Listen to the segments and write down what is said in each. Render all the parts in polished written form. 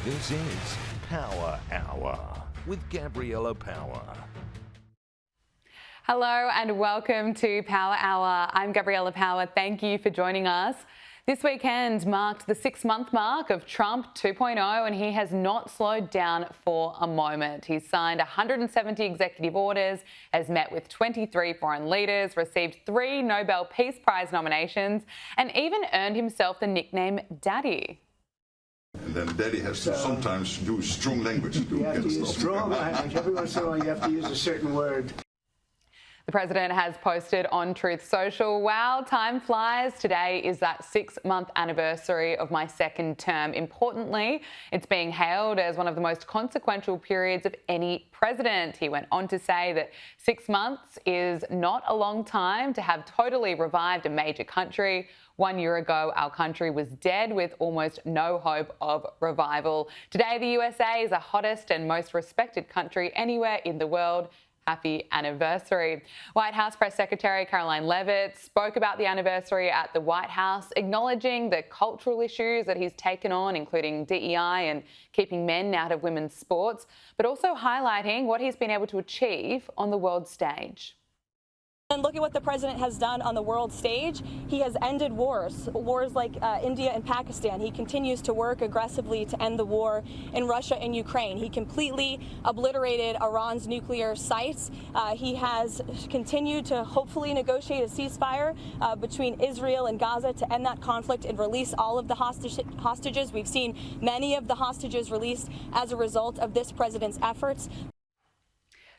This is Power Hour with Gabriella Power. Hello and welcome to Power Hour. I'm Gabriella Power. Thank you for joining us. This weekend marked the 6-month mark of Trump 2.0 and he has not slowed down for a moment. He's signed 170 executive orders, has met with 23 foreign leaders, received 3 Nobel Peace Prize nominations and even earned himself the nickname Daddy. And then Daddy has to sometimes use strong language to You have to use strong language. Every once in a while you have to use a certain word. The president has posted on Truth Social, wow, time flies. Today is that 6-month anniversary of my second term. Importantly, it's being hailed as one of the most consequential periods of any president. He went on to say that 6 months is not a long time to have totally revived a major country. 1 year ago, our country was dead with almost no hope of revival. Today, the USA is the hottest and most respected country anywhere in the world. Happy anniversary. White House Press Secretary Karoline Leavitt spoke about the anniversary at the White House, acknowledging the cultural issues that he's taken on, including DEI and keeping men out of women's sports, but also highlighting what he's been able to achieve on the world stage. And look at what the president has done on the world stage. He has ended wars like India and Pakistan. He continues to work aggressively to end the war in Russia and Ukraine. He completely obliterated Iran's nuclear sites. He has continued to hopefully negotiate a ceasefire between Israel and Gaza to end that conflict and release all of the hostages. We've seen many of the hostages released as a result of this president's efforts.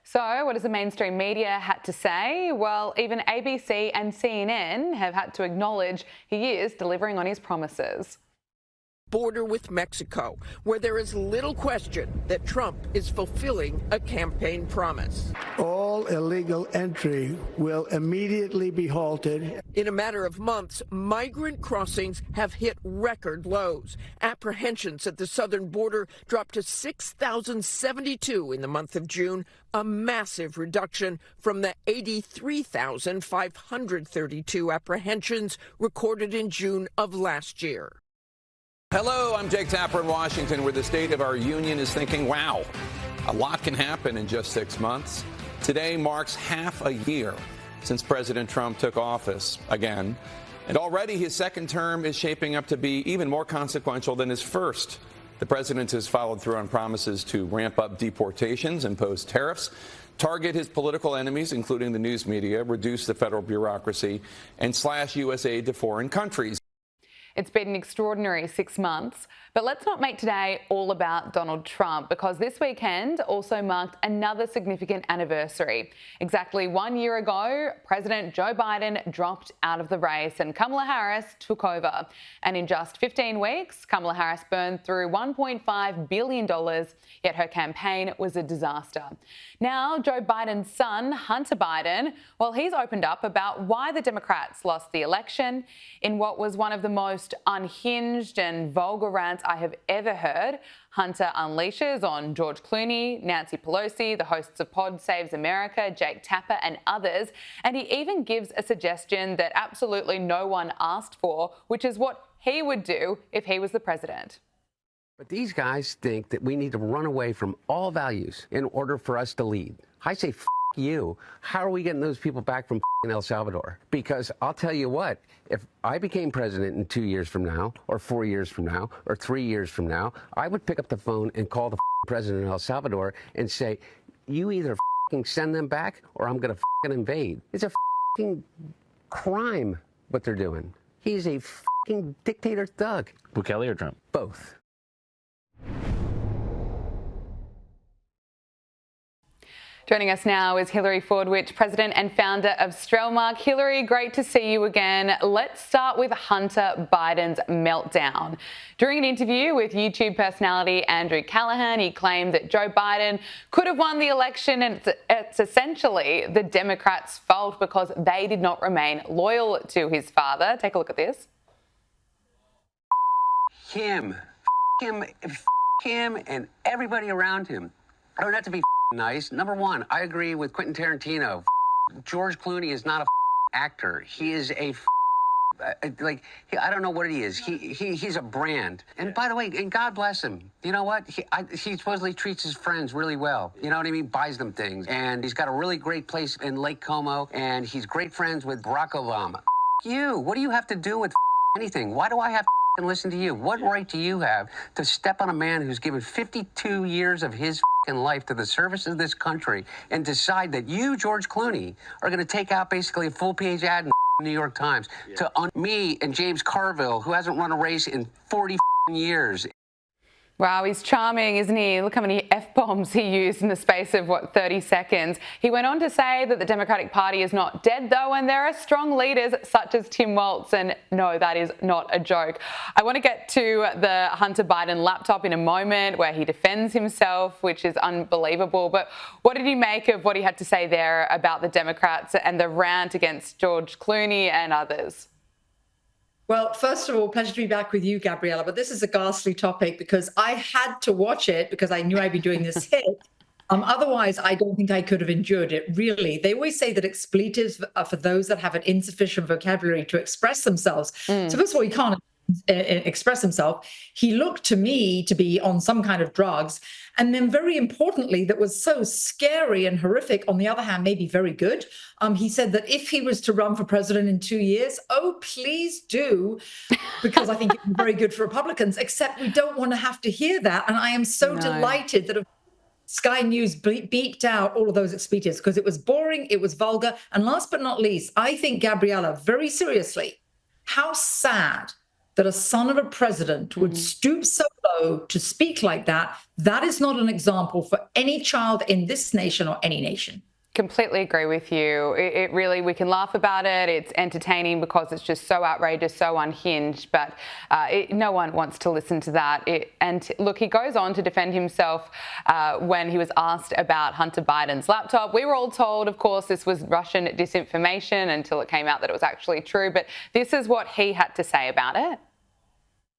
So what has the mainstream media had to say? Well, even ABC and CNN have had to acknowledge he is delivering on his promises. Border with Mexico, where there is little question that Trump is fulfilling a campaign promise. All illegal entry will immediately be halted. In a matter of months, migrant crossings have hit record lows. Apprehensions at the southern border dropped to 6,072 in the month of June, a massive reduction from the 83,532 apprehensions recorded in June of last year. Hello, I'm Jake Tapper in Washington, where the state of our union is thinking, wow, a lot can happen in just 6 months. Today marks half a year since President Trump took office again, and already his second term is shaping up to be even more consequential than his first. The president has followed through on promises to ramp up deportations, impose tariffs, target his political enemies, including the news media, reduce the federal bureaucracy, and slash U.S. aid to foreign countries. It's been an extraordinary 6 months, but let's not make today all about Donald Trump, because this weekend also marked another significant anniversary. Exactly 1 year ago, President Joe Biden dropped out of the race and Kamala Harris took over. And in just 15 weeks, Kamala Harris burned through $1.5 billion, yet her campaign was a disaster. Now, Joe Biden's son, Hunter Biden, well, he's opened up about why the Democrats lost the election in what was one of the most unhinged and vulgar rants I have ever heard. Hunter unleashes on George Clooney, Nancy Pelosi, the hosts of Pod Saves America, Jake Tapper and others, and he even gives a suggestion that absolutely no one asked for, which is what he would do if he was the president. But these guys think that we need to run away from all values in order for us to lead. I say, F you. How are we getting those people back from El Salvador? Because I'll tell you what, if I became president in 2 years from now, or 4 years from now, or 3 years from now, I would pick up the phone and call the president of El Salvador and say, you either send them back or I'm going to invade. It's a crime what they're doing. He's a dictator thug. Bukele or Trump? Both. Joining us now is Hillary Fordwich, president and founder of Strelmark. Hillary, great to see you again. Let's start with Hunter Biden's meltdown. During an interview with YouTube personality Andrew Callahan, he claimed that Joe Biden could have won the election and it's essentially the Democrats' fault because they did not remain loyal to his father. Take a look at this. Him and everybody around him. I don't have to be nice. Number one, I agree with Quentin Tarantino. George Clooney is not a actor. He is a I don't know what he is. He's a brand. And by the way, and God bless him. You know what? He supposedly treats his friends really well. You know what I mean? Buys them things. And he's got a really great place in Lake Como. And he's great friends with Barack Obama. You. What do you have to do with anything? Why do I have to listen to you? What right do you have to step on a man who's given 52 years of his life to the service of this country and decide that you, George Clooney, are going to take out basically a full-page ad in the New York Times to me and James Carville, who hasn't run a race in 40 years? Wow, he's charming, isn't he? Look how many F-bombs he used in the space of, 30 seconds. He went on to say that the Democratic Party is not dead, though, and there are strong leaders such as Tim Walz. And no, that is not a joke. I want to get to the Hunter Biden laptop in a moment, where he defends himself, which is unbelievable. But what did you make of what he had to say there about the Democrats and the rant against George Clooney and others? Well, first of all, pleasure to be back with you, Gabriella. But this is a ghastly topic because I had to watch it because I knew I'd be doing this hit. Otherwise, I don't think I could have endured it, really. They always say that expletives are for those that have an insufficient vocabulary to express themselves. So first of all, he can't express himself. He looked to me to be on some kind of drugs. And then very importantly, that was so scary and horrific, on the other hand, maybe very good. He said that if he was to run for president in 2 years, oh, please do, because I think it would be very good for Republicans, except we don't want to have to hear that. And I am so delighted that Sky News beeped out all of those expletives because it was boring, it was vulgar. And last but not least, I think, Gabriella, very seriously, how sad that a son of a president would stoop so low to speak like that. That is not an example for any child in this nation or any nation. Completely agree with you. It really, we can laugh about it. It's entertaining because it's just so outrageous, so unhinged, but no one wants to listen to that. And look, he goes on to defend himself when he was asked about Hunter Biden's laptop. We were all told, of course, this was Russian disinformation until it came out that it was actually true, but this is what he had to say about it.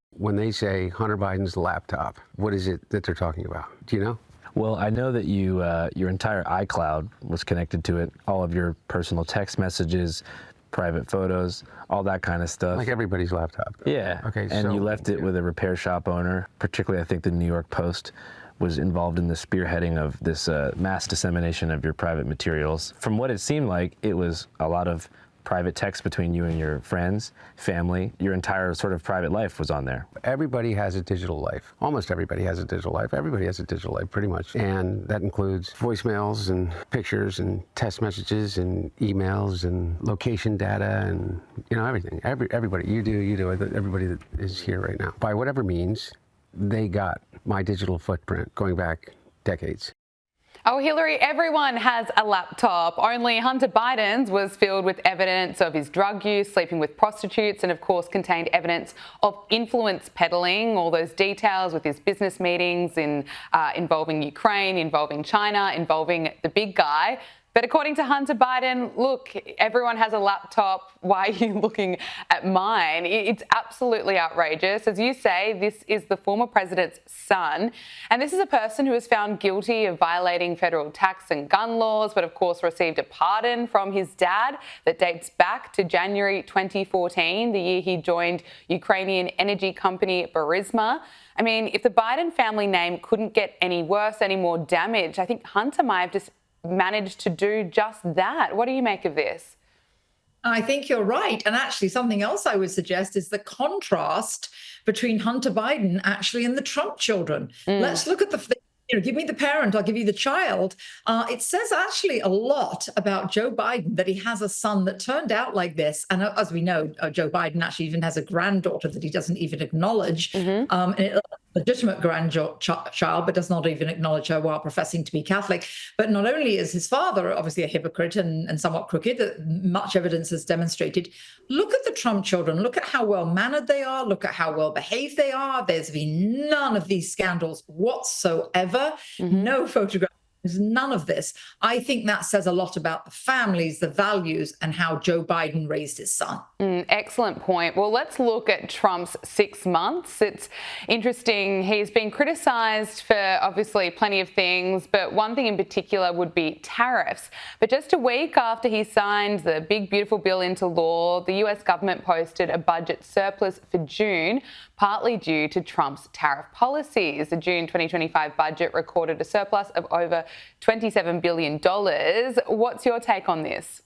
When they say Hunter Biden's laptop, what is it that they're talking about? Do you know? Well, I know that your entire iCloud was connected to it, all of your personal text messages, private photos, all that kind of stuff. Like everybody's laptop. Yeah. Okay. And you left it with a repair shop owner. Particularly, I think the New York Post was involved in the spearheading of this mass dissemination of your private materials. From what it seemed like, it was a lot of private text between you and your friends, family. Your entire sort of private life was on there. Everybody has a digital life. Almost everybody has a digital life. Everybody has a digital life, pretty much. And that includes voicemails and pictures and text messages and emails and location data and, everything. Everybody, you do, everybody that is here right now. By whatever means, they got my digital footprint going back decades. Oh, Hillary, everyone has a laptop. Only Hunter Biden's was filled with evidence of his drug use, sleeping with prostitutes, and of course contained evidence of influence peddling, all those details with his business meetings involving Ukraine, involving China, involving the big guy. But according to Hunter Biden, look, everyone has a laptop. Why are you looking at mine? It's absolutely outrageous. As you say, this is the former president's son. And this is a person who was found guilty of violating federal tax and gun laws, but of course received a pardon from his dad that dates back to January 2014, the year he joined Ukrainian energy company Burisma. I mean, if the Biden family name couldn't get any worse, any more damaged, I think Hunter might have just managed to do just that. What do you make of this? I think you're right. And actually, something else I would suggest is the contrast between Hunter Biden actually and the Trump children. Let's look at give me the parent, I'll give you the child. It says actually a lot about Joe Biden that he has a son that turned out like this. And as we know, Joe Biden actually even has a granddaughter that he doesn't even acknowledge. Legitimate grandchild, but does not even acknowledge her while professing to be Catholic. But not only is his father obviously a hypocrite and somewhat crooked, that much evidence has demonstrated. Look at the Trump children. Look at how well-mannered they are. Look at how well-behaved they are. There's been none of these scandals whatsoever. No photograph There's none of this. I think that says a lot about the families, the values, and how Joe Biden raised his son. Excellent point. Well, let's look at Trump's 6 months. It's interesting. He's been criticised for obviously plenty of things, but one thing in particular would be tariffs. But just a week after he signed the big, beautiful bill into law, the US government posted a budget surplus for June, partly due to Trump's tariff policies. The June 2025 budget recorded a surplus of over $27 billion. What's your take on this?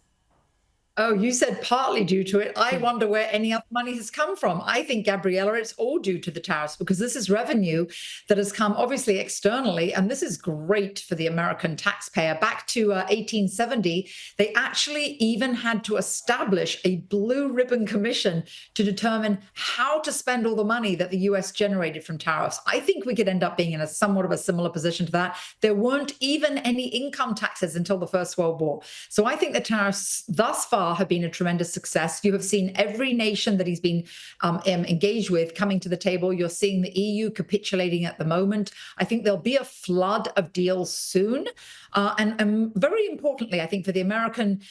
Oh, you said partly due to it. I wonder where any other money has come from. I think, Gabriella, it's all due to the tariffs, because this is revenue that has come obviously externally, and this is great for the American taxpayer. Back to 1870, they actually even had to establish a blue ribbon commission to determine how to spend all the money that the US generated from tariffs. I think we could end up being in a somewhat of a similar position to that. There weren't even any income taxes until the First World War. So I think the tariffs thus far have been a tremendous success. You have seen every nation that he's been engaged with coming to the table. You're seeing the EU capitulating at the moment. I think there'll be a flood of deals soon. And very importantly, I think for the American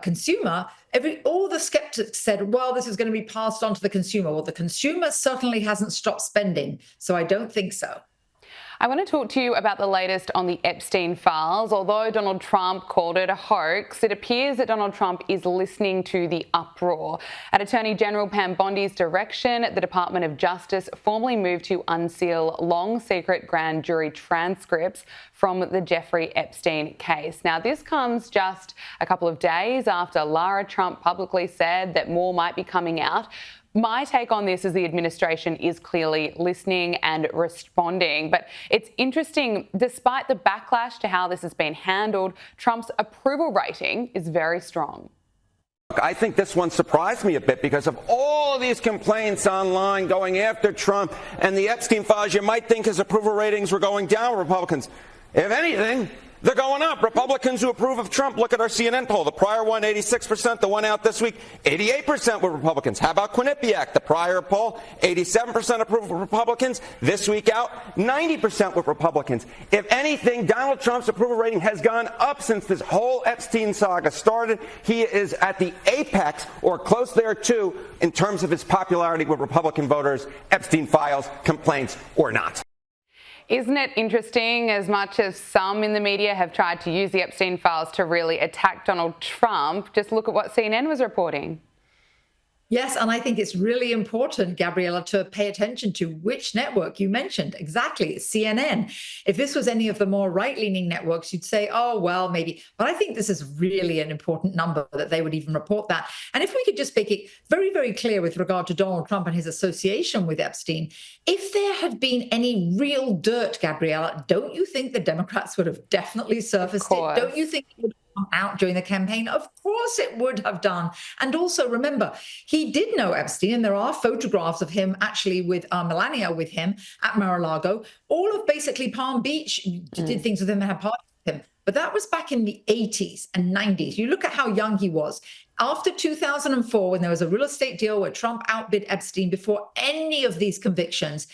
consumer, all the skeptics said, well, this is going to be passed on to the consumer. Well, the consumer certainly hasn't stopped spending, so I don't think so. I want to talk to you about the latest on the Epstein files. Although Donald Trump called it a hoax, it appears that Donald Trump is listening to the uproar. At Attorney General Pam Bondi's direction, the Department of Justice formally moved to unseal long secret grand jury transcripts from the Jeffrey Epstein case. Now, this comes just a couple of days after Lara Trump publicly said that more might be coming out. My take on this is the administration is clearly listening and responding. But it's interesting, despite the backlash to how this has been handled, Trump's approval rating is very strong. I think this one surprised me a bit because of all these complaints online going after Trump and the Epstein files. You might think his approval ratings were going down, Republicans. If anything, they're going up. Republicans who approve of Trump, look at our CNN poll. The prior one, 86%. The one out this week, 88% were Republicans. How about Quinnipiac? The prior poll, 87% approve of Republicans. This week out, 90% were Republicans. If anything, Donald Trump's approval rating has gone up since this whole Epstein saga started. He is at the apex, or close there too, in terms of his popularity with Republican voters, Epstein files, complaints, or not. Isn't it interesting, as much as some in the media have tried to use the Epstein files to really attack Donald Trump, just look at what CNN was reporting. Yes, and I think it's really important, Gabriella, to pay attention to which network you mentioned. Exactly, it's CNN. If this was any of the more right-leaning networks, you'd say, oh, well, maybe. But I think this is really an important number that they would even report that. And if we could just make it very, very clear with regard to Donald Trump and his association with Epstein, if there had been any real dirt, Gabriella, don't you think the Democrats would have definitely surfaced it? Don't you think it would come out during the campaign? Of course it would have done. And also remember, he did know Epstein, and there are photographs of him actually with Melania with him at Mar-a-Lago. All of basically Palm Beach did things with him and had parties with him. But that was back in the 80s and 90s. You look at how young he was. After 2004, when there was a real estate deal where Trump outbid Epstein, before any of these convictions,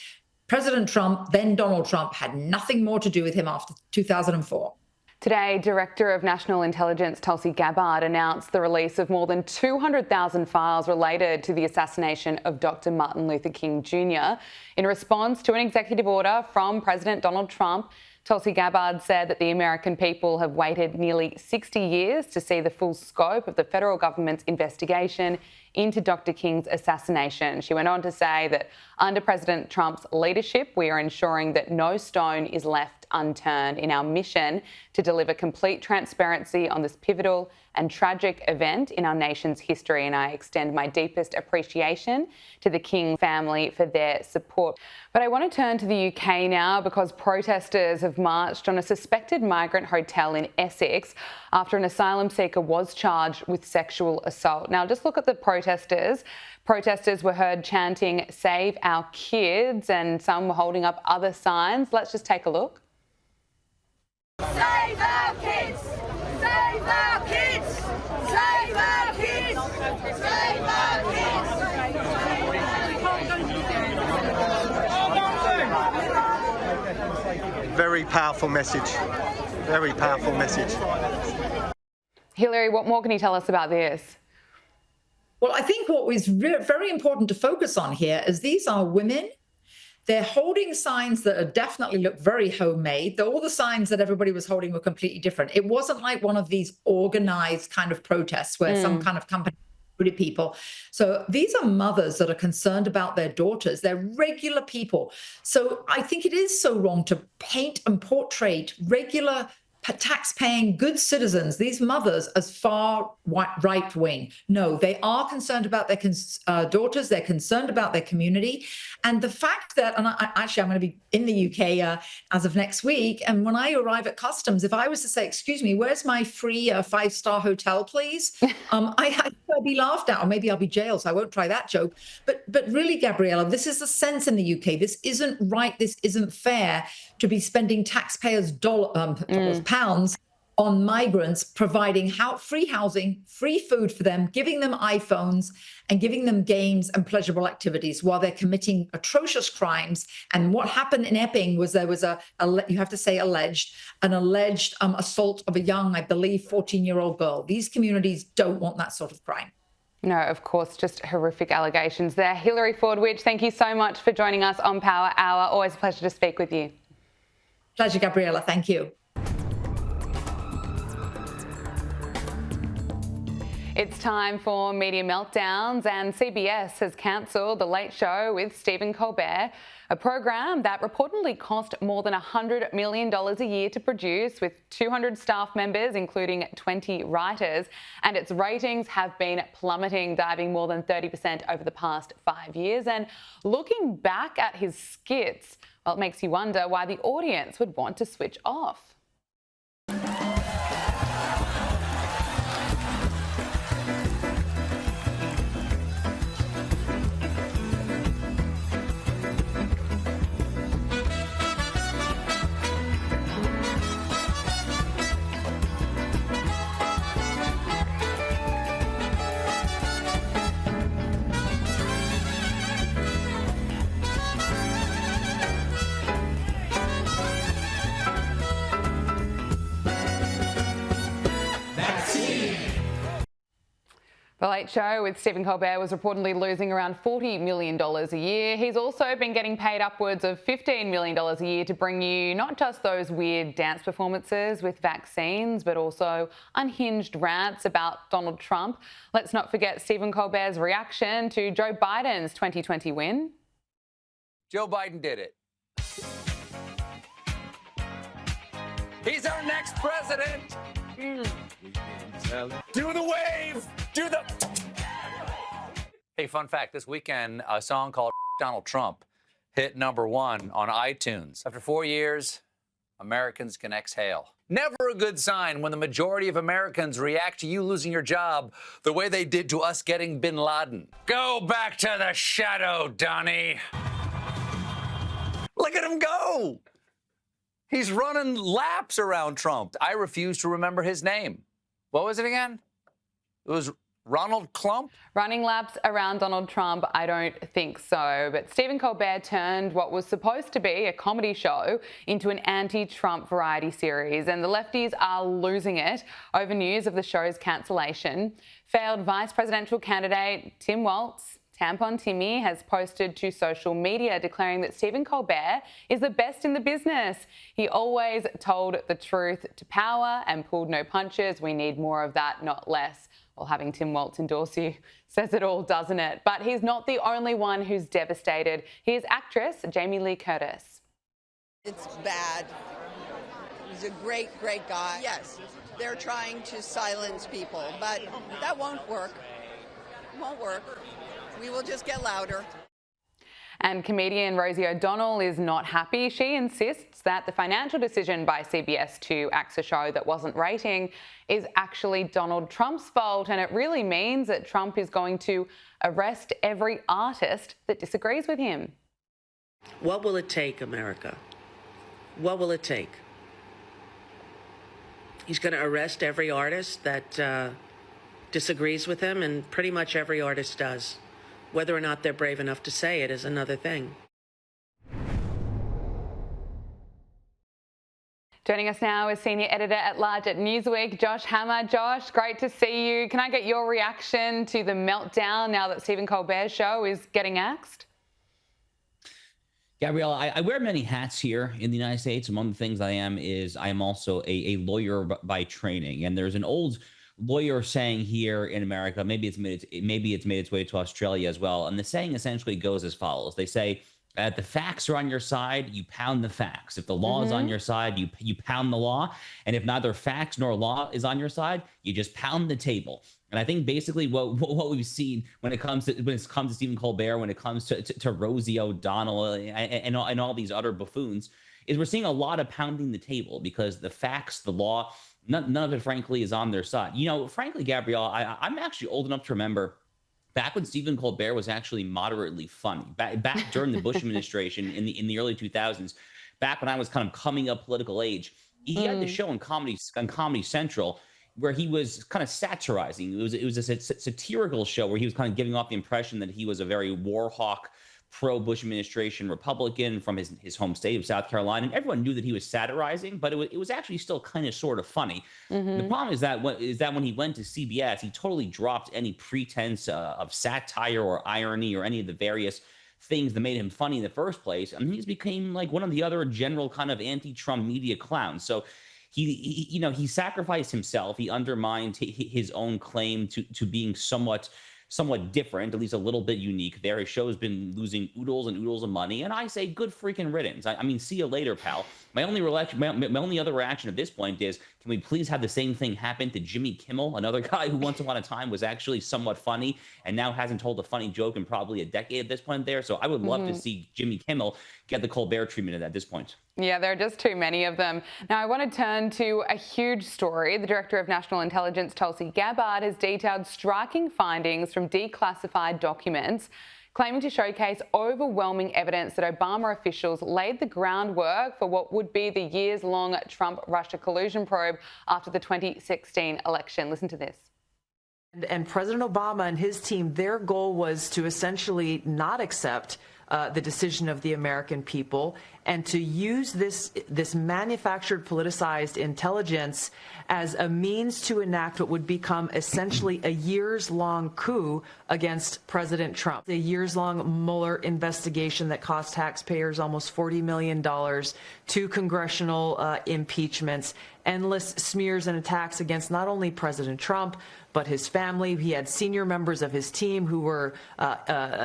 President Trump, then Donald Trump, had nothing more to do with him after 2004. Today, Director of National Intelligence Tulsi Gabbard announced the release of more than 200,000 files related to the assassination of Dr. Martin Luther King Jr. In response to an executive order from President Donald Trump, Tulsi Gabbard said that the American people have waited nearly 60 years to see the full scope of the federal government's investigation into Dr. King's assassination. She went on to say that under President Trump's leadership, we are ensuring that no stone is left unturned in our mission to deliver complete transparency on this pivotal and tragic event in our nation's history. And I extend my deepest appreciation to the King family for their support. But I want to turn to the UK now, because protesters have marched on a suspected migrant hotel in Essex after an asylum seeker was charged with sexual assault. Now, just look at the protesters. Protesters were heard chanting, "Save our kids," and some were holding up other signs. Let's just take a look. Save our kids! Save our kids! Save our kids! Save our kids! Very powerful message. very powerful message. Hillary, what more can you tell us about this? Well, I think what was very important to focus on here is these are women. They're holding signs that are definitely look very homemade. All the signs that everybody was holding were completely different. It wasn't like one of these organized kind of protests where some kind of company recruited people. So these are mothers that are concerned about their daughters. They're regular people. So I think it is so wrong to paint and portray regular tax-paying good citizens, these mothers, as far right-wing. No, they are concerned about their daughters. They're concerned about their community. And the fact that, and I'm going to be in the UK as of next week, and when I arrive at customs, if I was to say, excuse me, where's my free 5-star hotel, please? I'd be laughed at, or maybe I'll be jailed, so I won't try that joke. But really, Gabriella, this is the sense in the UK. This isn't right. This isn't fair to be spending taxpayers' pounds on migrants, providing free housing, free food for them, giving them iPhones and giving them games and pleasurable activities while they're committing atrocious crimes. And what happened in Epping was there was you have to say alleged assault of a young, I believe, 14-year-old girl. These communities don't want that sort of crime. No, of course, just horrific allegations there. Hillary Fordwich, thank you so much for joining us on Power Hour. Always a pleasure to speak with you. Pleasure, Gabriella. Thank you. It's time for Media Meltdowns, and CBS has cancelled The Late Show with Stephen Colbert, a program that reportedly cost more than $100 million a year to produce, with 200 staff members, including 20 writers, and its ratings have been plummeting, diving more than 30% over the past 5 years. And looking back at his skits, well, it makes you wonder why the audience would want to switch off. The Late Show with Stephen Colbert was reportedly losing around $40 million a year. He's also been getting paid upwards of $15 million a year to bring you not just those weird dance performances with vaccines, but also unhinged rants about Donald Trump. Let's not forget Stephen Colbert's reaction to Joe Biden's 2020 win. Joe Biden did it. He's our next president. Do the wave. Do the... Hey, fun fact, this weekend, a song called Donald Trump hit #1 on iTunes. After 4 years, Americans can exhale. Never a good sign when the majority of Americans react to you losing your job the way they did to us getting bin Laden. Go back to the shadow, Donnie. Look at him go. He's running laps around Trump. I refuse to remember his name. What was it again? It was Ronald Clump? Running laps around Donald Trump? I don't think so. But Stephen Colbert turned what was supposed to be a comedy show into an anti-Trump variety series, and the lefties are losing it over news of the show's cancellation. Failed vice presidential candidate Tim Walz, Tampon Timmy, has posted to social media declaring that Stephen Colbert is the best in the business. He always told the truth to power and pulled no punches. We need more of that, not less. Well, having Tim Walz endorse you says it all, doesn't it? But he's not the only one who's devastated. Here's actress Jamie Lee Curtis. It's bad. He's a great, great guy. Yes, they're trying to silence people, but that won't work. It won't work. We will just get louder. And comedian Rosie O'Donnell is not happy. She insists that the financial decision by CBS to axe a show that wasn't rating is actually Donald Trump's fault, and it really means that Trump is going to arrest every artist that disagrees with him. What will it take, America? What will it take? He's going to arrest every artist that disagrees with him, and pretty much every artist does. Whether or not they're brave enough to say it is another thing. Joining us now is Senior Editor-at-Large at Newsweek, Josh Hammer. Josh, great to see you. Can I get your reaction to the meltdown now that Stephen Colbert's show is getting axed? Gabrielle, I wear many hats here in the United States. Among the things I am also a lawyer by training. And there's an old lawyer saying here in America, maybe it's made its way to Australia as well. And the saying essentially goes as follows. They say, if the facts are on your side, you pound the facts. If the law is on your side, you pound the law. And if neither facts nor law is on your side, you just pound the table. And I think basically what we've seen when it comes to Stephen Colbert, when it comes to Rosie O'Donnell and all these other buffoons, is we're seeing a lot of pounding the table because the facts, the law, none of it, frankly, is on their side. You know, frankly, Gabrielle, I'm actually old enough to remember back when Stephen Colbert was actually moderately funny. Back during the Bush administration in the early 2000s, back when I was kind of coming up political age, he had this show on Comedy Central where he was kind of satirizing. It was a satirical show where he was kind of giving off the impression that he was a very war hawk, pro-Bush administration Republican from his home state of South Carolina. And everyone knew that he was satirizing, but it was actually still kind of sort of funny. The problem is that when he went to CBS, he totally dropped any pretense of satire or irony or any of the various things that made him funny in the first place. I mean, he's became like one of the other general kind of anti-Trump media clowns. So he sacrificed himself. He undermined his own claim to being somewhat different, at least a little bit unique there. His show has been losing oodles and oodles of money, and I say good freaking riddance. I mean, see you later, pal. My only other reaction at this point is, can we please have the same thing happen to Jimmy Kimmel, another guy who once upon a time was actually somewhat funny and now hasn't told a funny joke in probably a decade at this point there. So I would love to see Jimmy Kimmel get the Colbert treatment at this point. Yeah, there are just too many of them. Now, I want to turn to a huge story. The Director of National Intelligence, Tulsi Gabbard, has detailed striking findings from declassified documents, claiming to showcase overwhelming evidence that Obama officials laid the groundwork for what would be the years-long Trump-Russia collusion probe after the 2016 election. Listen to this. And President Obama and his team, their goal was to essentially not accept the decision of the American people and to use this manufactured, politicized intelligence as a means to enact what would become essentially a years-long coup against President Trump. A years-long Mueller investigation that cost taxpayers almost $40 million, 2 congressional impeachments, endless smears and attacks against not only President Trump, but his family. He had senior members of his team who were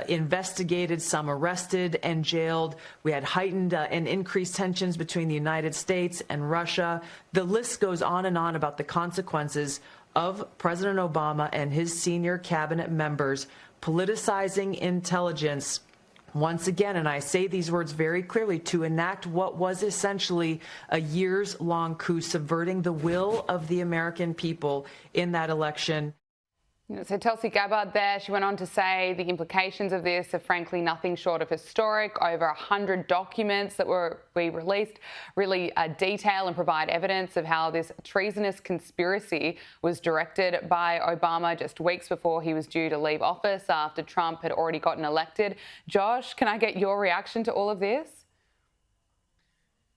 investigated, some arrested and jailed. We had heightened and increased tensions between the United States and Russia. The list goes on and on about the consequences of President Obama and his senior cabinet members politicizing intelligence once again, and I say these words very clearly, to enact what was essentially a years-long coup, subverting the will of the American people in that election. So Tulsi Gabbard there, she went on to say the implications of this are frankly nothing short of historic. Over 100 documents that were released really detail and provide evidence of how this treasonous conspiracy was directed by Obama just weeks before he was due to leave office after Trump had already gotten elected. Josh, can I get your reaction to all of this?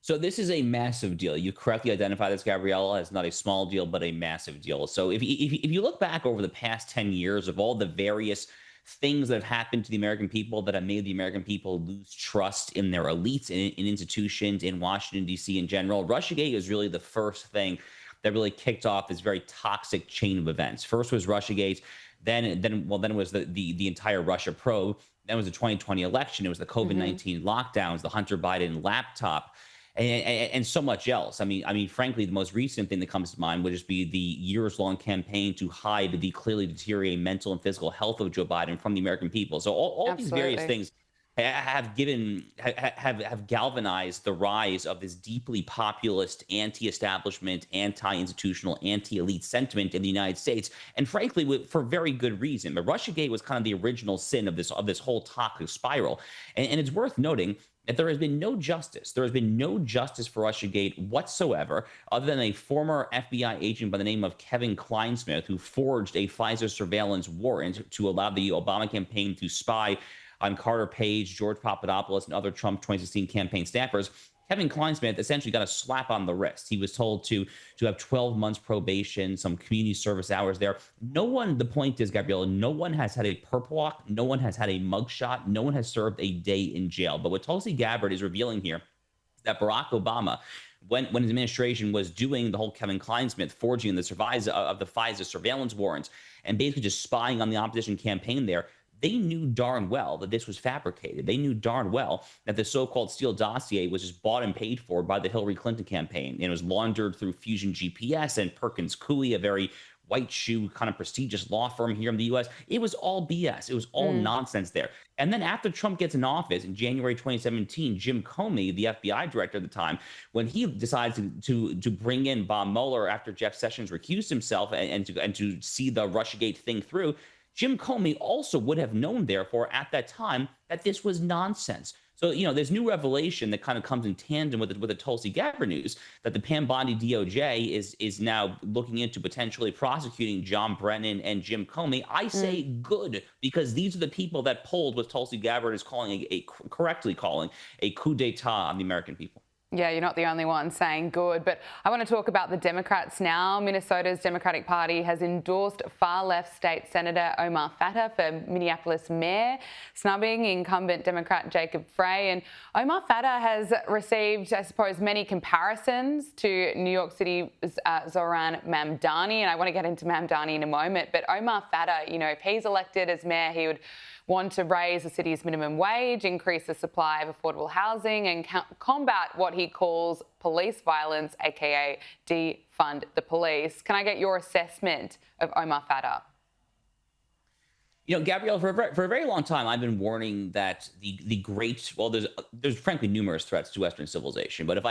So this is a massive deal. You correctly identify this, Gabriella, as not a small deal, but a massive deal. So if you look back over the past 10 years of all the various things that have happened to the American people that have made the American people lose trust in their elites, in institutions, in Washington, D.C. in general, Russiagate is really the first thing that really kicked off this very toxic chain of events. First was Russiagate, then it was the entire Russia probe. Then it was the 2020 election. It was the COVID-19 lockdowns, the Hunter Biden laptop, and so much else. I mean, frankly, the most recent thing that comes to mind would just be the years-long campaign to hide the clearly deteriorating mental and physical health of Joe Biden from the American people. So all these various things have galvanized the rise of this deeply populist, anti-establishment, anti-institutional, anti-elite sentiment in the United States, and frankly, for very good reason. But Russiagate was kind of the original sin of this whole toxic spiral, and it's worth noting that there has been no justice. There has been no justice for Russiagate whatsoever, other than a former FBI agent by the name of Kevin Kleinsmith, who forged a FISA surveillance warrant to allow the Obama campaign to spy on Carter Page, George Papadopoulos, and other Trump 2016 campaign staffers. Kevin Kleinsmith essentially got a slap on the wrist. He was told to have 12 months probation, some community service hours there. No one, the point is, Gabriella, no one has had a perp walk. No one has had a mugshot. No one has served a day in jail. But what Tulsi Gabbard is revealing here is that Barack Obama, when his administration was doing the whole Kevin Kleinsmith forging the FISA surveillance warrants and basically just spying on the opposition campaign there, they knew darn well that this was fabricated. They knew darn well that the so-called Steele dossier was just bought and paid for by the Hillary Clinton campaign. And it was laundered through Fusion GPS and Perkins Coie, a very white shoe kind of prestigious law firm here in the U.S. It was all BS. It was all nonsense there. And then after Trump gets in office in January 2017, Jim Comey, the FBI director at the time, when he decides to bring in Bob Mueller after Jeff Sessions recused himself and to see the Russiagate thing through, Jim Comey also would have known, therefore, at that time, that this was nonsense. So, there's new revelation that kind of comes in tandem with the Tulsi Gabbard news that the Pam Bondi DOJ is now looking into potentially prosecuting John Brennan and Jim Comey. I say good, because these are the people that pulled what Tulsi Gabbard is calling correctly calling a coup d'etat on the American people. Yeah, you're not the only one saying good, but I want to talk about the Democrats now. Minnesota's Democratic Party has endorsed far-left state Senator Omar Fattah for Minneapolis mayor, snubbing incumbent Democrat Jacob Frey. And Omar Fattah has received, I suppose, many comparisons to New York City's Zohran Mamdani, and I want to get into Mamdani in a moment. But Omar Fattah, if he's elected as mayor, he would want to raise the city's minimum wage, increase the supply of affordable housing, and combat what he calls police violence, aka defund the police. Can I get your assessment of Omar Fattah? Gabrielle, for a very long time, I've been warning that there's frankly numerous threats to Western civilization. But if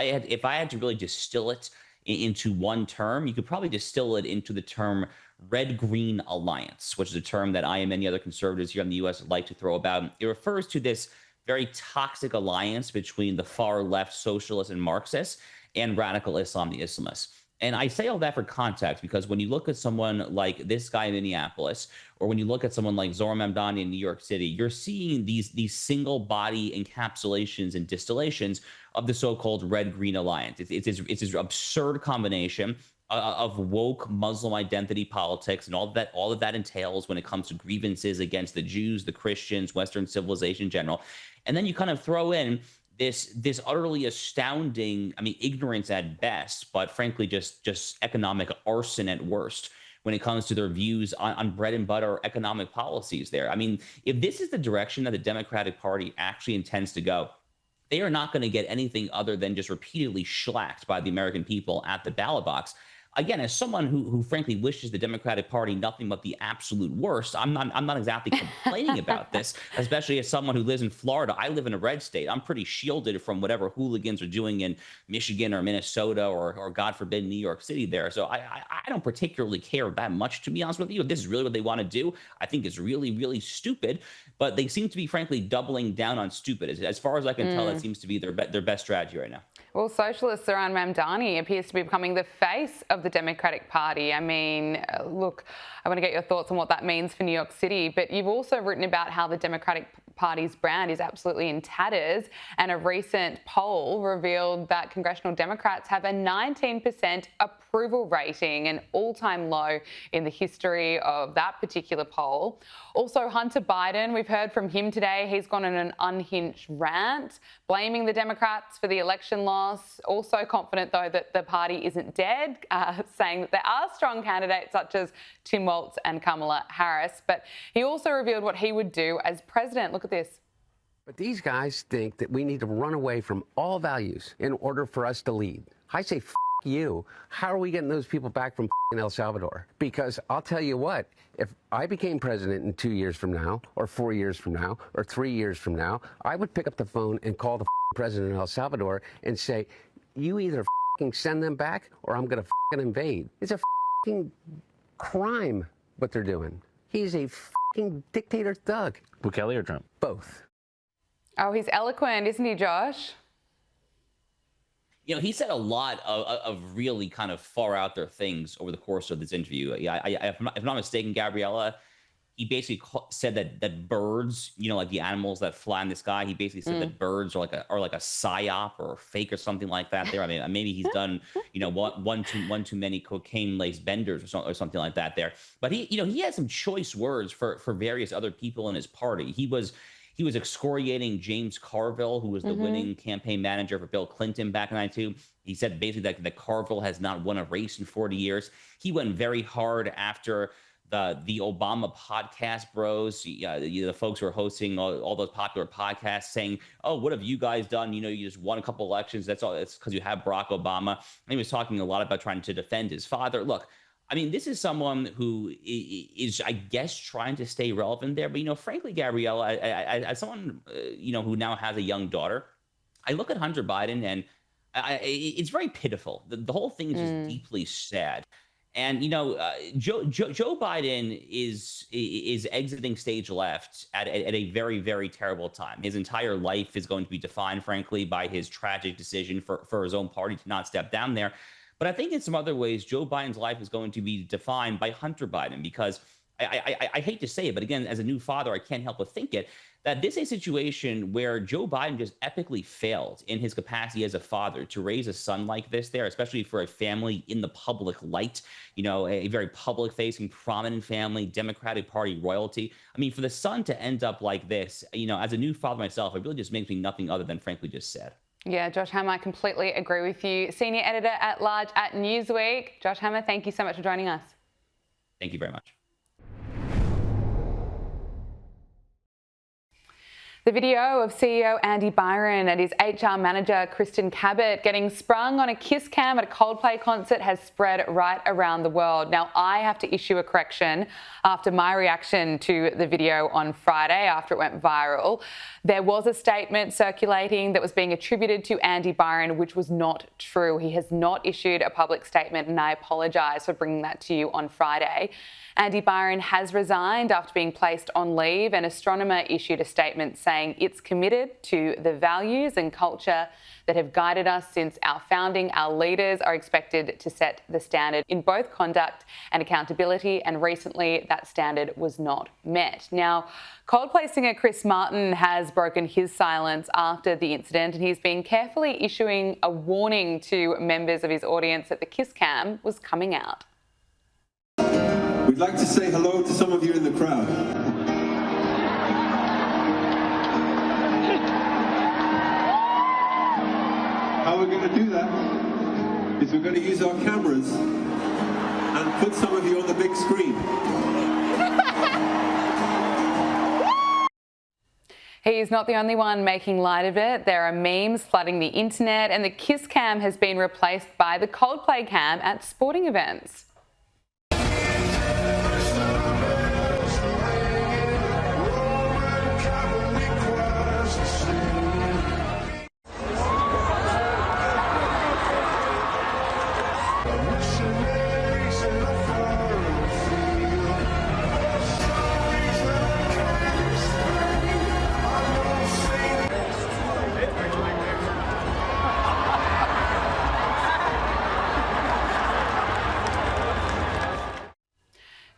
I had to really distill it into one term, you could probably distill it into the term red-green alliance, which is a term that I and many other conservatives here in the U.S. like to throw about. It refers to this very toxic alliance between the far-left socialists and Marxists and radical Islam, the Islamists. And I say all that for context because when you look at someone like this guy in Minneapolis, or when you look at someone like Zohran Mamdani in New York City, you're seeing these single-body encapsulations and distillations of the so-called red-green alliance. It's this absurd combination of woke Muslim identity politics and all of that entails when it comes to grievances against the Jews, the Christians, Western civilization in general. And then you kind of throw in this utterly astounding, ignorance at best, but frankly, just economic arson at worst when it comes to their views on bread and butter economic policies there. If this is the direction that the Democratic Party actually intends to go, they are not going to get anything other than just repeatedly shellacked by the American people at the ballot box. Again, as someone who frankly wishes the Democratic Party nothing but the absolute worst, I'm not exactly complaining about this, especially as someone who lives in Florida. I live in a red state. I'm pretty shielded from whatever hooligans are doing in Michigan or Minnesota or God forbid, New York City there. So I don't particularly care that much, to be honest with you. If this is really what they want to do, I think it's really, really stupid. But they seem to be, frankly, doubling down on stupid. As far as I can tell, that seems to be their best strategy right now. Well, socialist Zohran Mamdani appears to be becoming the face of the Democratic Party. Look, I want to get your thoughts on what that means for New York City, but you've also written about how the Democratic Party's brand is absolutely in tatters, and a recent poll revealed that congressional Democrats have a 19% approval rating, an all-time low in the history of that particular poll. Also, Hunter Biden, we've heard from him today. He's gone on an unhinged rant, blaming the Democrats for the election loss. Also confident, though, that the party isn't dead, saying that there are strong candidates such as Tim Walz and Kamala Harris. But he also revealed what he would do as president. Look at this. But these guys think that we need to run away from all values in order for us to lead. I say, F you. How are we getting those people back from El Salvador? Because I'll tell you what, if I became president in 2 years from now, or 4 years from now, or 3 years from now, I would pick up the phone and call the president of El Salvador and say, you either send them back or I'm going to invade. It's a crime what they're doing. He's a dictator thug. Bukele or Trump? Both. Oh, he's eloquent, isn't he, Josh? He said a lot of really kind of far out there things over the course of this interview. If I'm not mistaken, Gabriella, he basically said that birds, you know, like the animals that fly in the sky, he basically said that birds are like a psyop or a fake or something like that. There, I mean, maybe he's done, you know, one too many cocaine-laced benders or something like that there. But he had some choice words for various other people in his party. He was excoriating James Carville, who was the winning campaign manager for Bill Clinton back in '92. He said basically that Carville has not won a race in 40 years. He went very hard after the Obama podcast bros, the folks who are hosting all those popular podcasts, saying, "Oh, what have you guys done? You know, you just won a couple elections. That's all. It's because you have Barack Obama." And he was talking a lot about trying to defend his father. Look, I mean, this is someone who is, I guess, trying to stay relevant there. But, you know, frankly, Gabrielle, as someone, you know, who now has a young daughter, I look at Hunter Biden and it's very pitiful. The whole thing is just deeply sad. And, you know, Joe Biden is exiting stage left at a very, very terrible time. His entire life is going to be defined, frankly, by his tragic decision for his own party to not step down there. But I think in some other ways, Joe Biden's life is going to be defined by Hunter Biden, because I hate to say it, but again, as a new father, I can't help but think that this is a situation where Joe Biden just epically failed in his capacity as a father to raise a son like this there, especially for a family in the public light, you know, a very public-facing, prominent family, Democratic Party royalty. I mean, for the son to end up like this, you know, as a new father myself, it really just makes me nothing other than frankly just sad. Yeah, Josh Hammer, I completely agree with you. Senior editor at large at Newsweek. Josh Hammer, thank you so much for joining us. Thank you very much. The video of CEO Andy Byron and his HR manager Kristen Gabbard getting sprung on a kiss cam at a Coldplay concert has spread right around the world. Now, I have to issue a correction after my reaction to the video on Friday after it went viral. There was a statement circulating that was being attributed to Andy Byron, which was not true. He has not issued a public statement, and I apologise for bringing that to you on Friday. Andy Byron has resigned after being placed on leave, and Astronomer issued a statement saying it's committed to the values and culture that have guided us since our founding. Our leaders are expected to set the standard in both conduct and accountability, and recently that standard was not met. Now, Coldplay singer Chris Martin has broken his silence after the incident, and he's been carefully issuing a warning to members of his audience that the kiss cam was coming out. We'd like to say hello to some of you in the crowd. How we're going to do that is we're going to use our cameras and put some of you on the big screen. He's not the only one making light of it. There are memes flooding the internet, and the kiss cam has been replaced by the Coldplay cam at sporting events.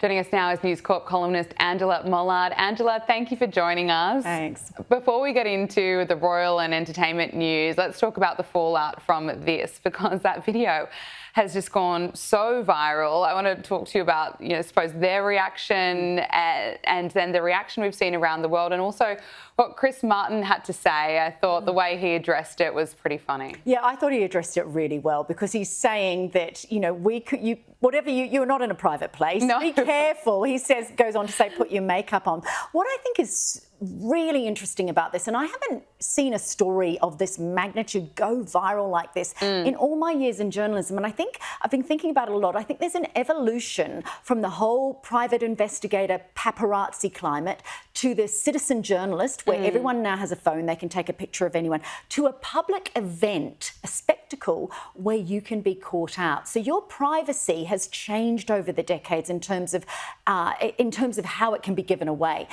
Joining us now is News Corp columnist Angela Mollard. Angela, thank you for joining us. Thanks. Before we get into the royal and entertainment news, let's talk about the fallout from this, because that video has just gone so viral. I want to talk to you about, I suppose, their reaction and then the reaction we've seen around the world, and also what Chris Martin had to say. I thought the way he addressed it was pretty funny. Yeah, I thought he addressed it really well, because he's saying that, you're not in a private place. No. Be careful. He goes on to say, put your makeup on. What I think is really interesting about this, and I haven't seen a story of this magnitude go viral like this in all my years in journalism, and I think I've been thinking about it a lot. I think there's an evolution from the whole private investigator paparazzi climate to the citizen journalist, where everyone now has a phone, they can take a picture of anyone, to a public event, a spectacle where you can be caught out. So your privacy has changed over the decades in terms of how it can be given away.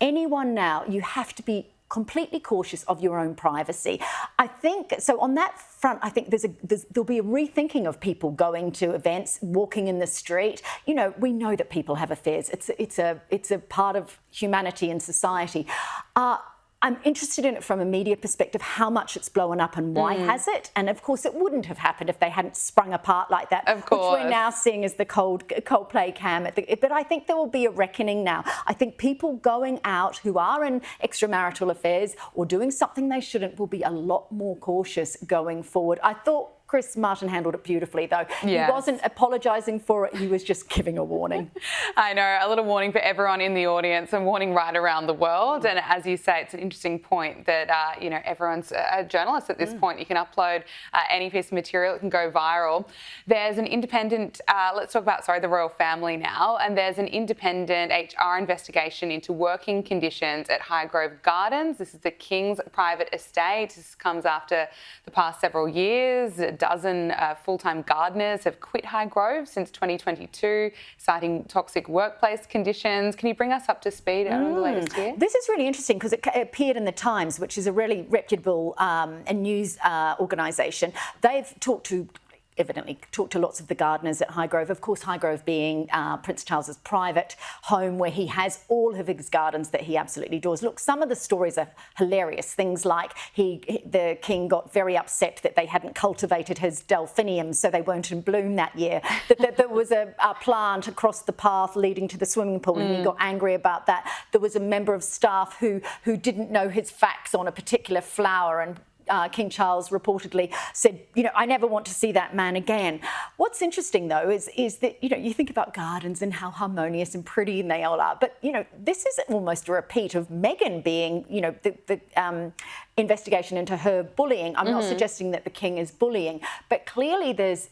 Anyone now, you have to be completely cautious of your own privacy. I think, so on that front, I think there'll be a rethinking of people going to events, walking in the street. You know, we know that people have affairs. It's a part of humanity and society. I'm interested in it from a media perspective, how much it's blown up and why has it? And of course, it wouldn't have happened if they hadn't sprung apart like that, of course, which we're now seeing as the Coldplay cam. But I think there will be a reckoning now. I think people going out who are in extramarital affairs or doing something they shouldn't will be a lot more cautious going forward. I thought Chris Martin handled it beautifully, though. Yes. He wasn't apologising for it. He was just giving a warning. I know, a little warning for everyone in the audience and warning right around the world. And as you say, it's an interesting point that, you know, everyone's a journalist at this point. You can upload any piece of material. It can go viral. There's an independent, let's talk about, the royal family now. And there's an independent HR investigation into working conditions at Highgrove Gardens. This is the King's private estate. This comes after the past several years. A dozen full-time gardeners have quit Highgrove since 2022, citing toxic workplace conditions. Can you bring us up to speed on the latest here? This is really interesting because it appeared in The Times, which is a really reputable news organisation. They've evidently talked to lots of the gardeners at Highgrove. Of course, Highgrove being Prince Charles's private home where he has all of his gardens that he absolutely adores. Look, some of the stories are hilarious. Things like the king got very upset that they hadn't cultivated his delphiniums, so they weren't in bloom that year. That there was a plant across the path leading to the swimming pool, and he got angry about that. There was a member of staff who didn't know his facts on a particular flower, and King Charles reportedly said, you know, I never want to see that man again. What's interesting, though, is that, you know, you think about gardens and how harmonious and pretty they all are. But, you know, this is almost a repeat of Meghan being, you know, the investigation into her bullying. I'm not suggesting that the king is bullying, but clearly there's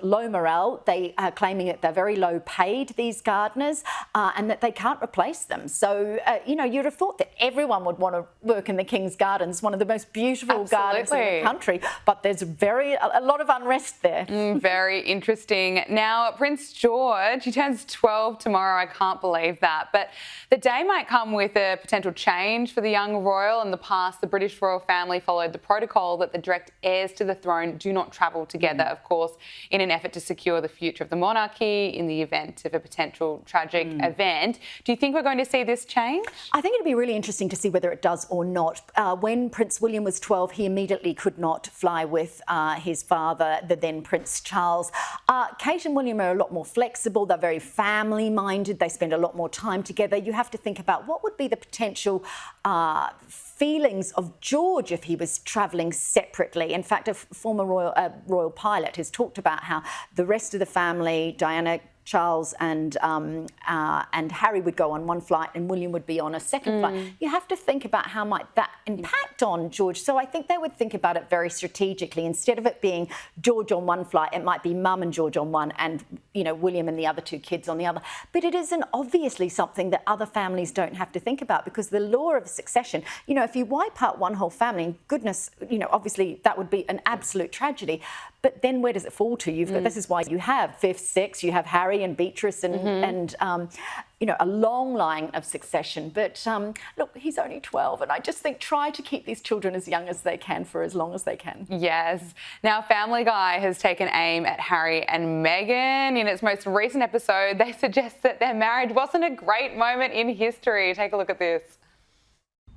low morale. They are claiming that they're very low paid, these gardeners, and that they can't replace them. So, you know, you'd have thought that everyone would want to work in the King's Gardens, one of the most beautiful gardens in the country, but there's a lot of unrest there. Very interesting. Now, Prince George, he turns 12 tomorrow. I can't believe that. But the day might come with a potential change for the young royal. In the past, the British royal family followed the protocol that the direct heirs to the throne do not travel together, of course, in an effort to secure the future of the monarchy in the event of a potential tragic event. Do you think we're going to see this change? I think it'd be really interesting to see whether it does or not. When Prince William was 12, he immediately could not fly with his father, the then Prince Charles. Kate and William are a lot more flexible. They're very family-minded. They spend a lot more time together. You have to think about what would be the potential feelings of George if he was travelling separately. In fact, a former royal pilot has talked about how the rest of the family, Diana, Charles and Harry would go on one flight and William would be on a second flight. You have to think about how might that impact on George. So I think they would think about it very strategically. Instead of it being George on one flight, it might be Mum and George on one and, you know, William and the other two kids on the other. But it isn't obviously something that other families don't have to think about, because the law of succession, you know, if you wipe out one whole family, goodness, you know, obviously that would be an absolute tragedy. But then where does it fall to? This is why you have fifth, sixth, you have Harry and Beatrice and you know, a long line of succession. But look, he's only 12, and I just think try to keep these children as young as they can for as long as they can. Yes. Now, Family Guy has taken aim at Harry and Meghan. In its most recent episode, they suggest that their marriage wasn't a great moment in history. Take a look at this.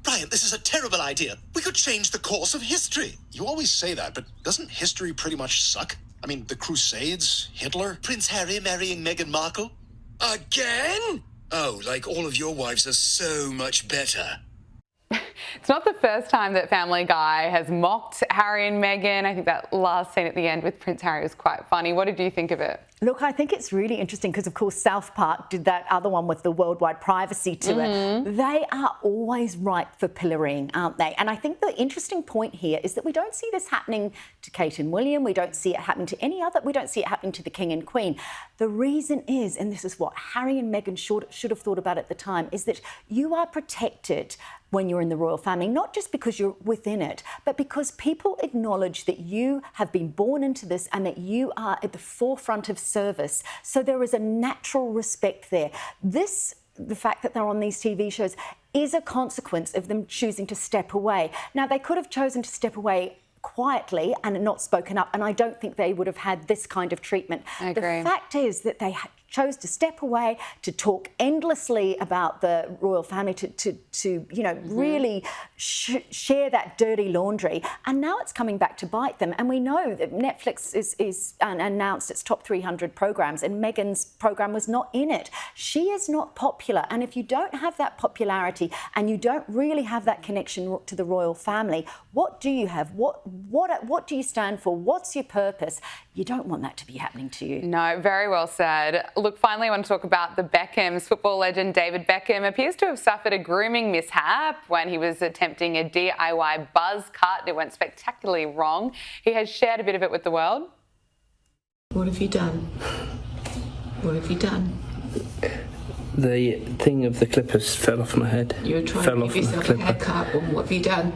Brian, this is a terrible idea. We could change the course of history. You always say that, but doesn't history pretty much suck? I mean, the Crusades, Hitler. Prince Harry marrying Meghan Markle? Again? Oh, like all of your wives are so much better. It's not the first time that Family Guy has mocked Harry and Meghan. I think that last scene at the end with Prince Harry was quite funny. What did you think of it? Look, I think it's really interesting because, of course, South Park did that other one with the worldwide privacy to it. They are always ripe for pillorying, aren't they? And I think the interesting point here is that we don't see this happening to Kate and William. We don't see it happening to any other. We don't see it happening to the King and Queen. The reason is, and this is what Harry and Meghan should have thought about at the time, is that you are protected when you're in the royal family, not just because you're within it, but because people acknowledge that you have been born into this and that you are at the forefront of service. So there is a natural respect there. The fact that they're on these TV shows is a consequence of them choosing to step away. Now, they could have chosen to step away quietly and not spoken up, and I don't think they would have had this kind of treatment. I agree. The fact is that they chose to step away, to talk endlessly about the royal family, to really share that dirty laundry, and now it's coming back to bite them. And we know that Netflix is announced its top 300 programs, and Meghan's program was not in it. She is not popular, and if you don't have that popularity and you don't really have that connection to the royal family, what do you have? What do you stand for? What's your purpose? You don't want that to be happening to you. No, very well said. Look, finally, I want to talk about the Beckhams. Football legend David Beckham appears to have suffered a grooming mishap when he was attempting a DIY buzz cut. It went spectacularly wrong. He has shared a bit of it with the world. What have you done? What have you done? The thing of the clippers fell off my head. You were trying to give yourself a haircut, and what have you done?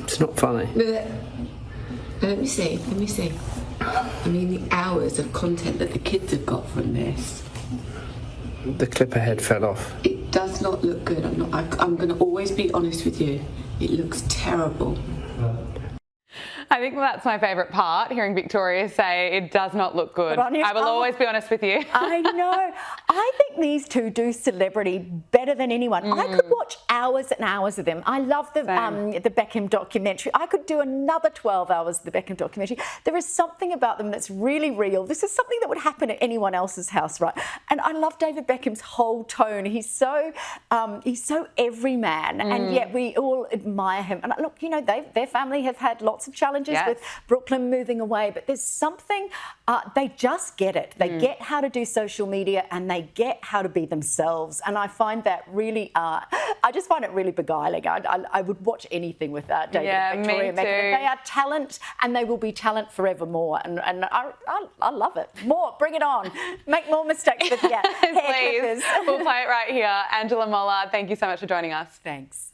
It's not funny. Let me see. I mean, the hours of content that the kids have got from this. The clipper head fell off. It does not look good. I'm going to always be honest with you. It looks terrible. I think that's my favourite part, hearing Victoria say it does not look good. I will always be honest with you. I know. I think these two do celebrity better than anyone. I could watch hours and hours of them. I love the Beckham documentary. I could do another 12 hours of the Beckham documentary. There is something about them that's really real. This is something that would happen at anyone else's house, right? And I love David Beckham's whole tone. He's so everyman, and yet we all admire him. And look, you know, their family have had lots of challenges with Brooklyn moving away, but there's something, they just get it. They get how to do social media, and they get how to be themselves. And I find that really, I just find it really beguiling. I would watch anything with David and Victoria Beckham. They are talent, and they will be talent forevermore. And I love it. More, bring it on. Make more mistakes with hair clippers. We'll play it right here. Angela Moller, thank you so much for joining us. Thanks.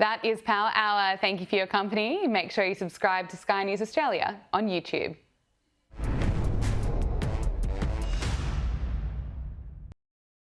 That is Power Hour. Thank you for your company. Make sure you subscribe to Sky News Australia on YouTube.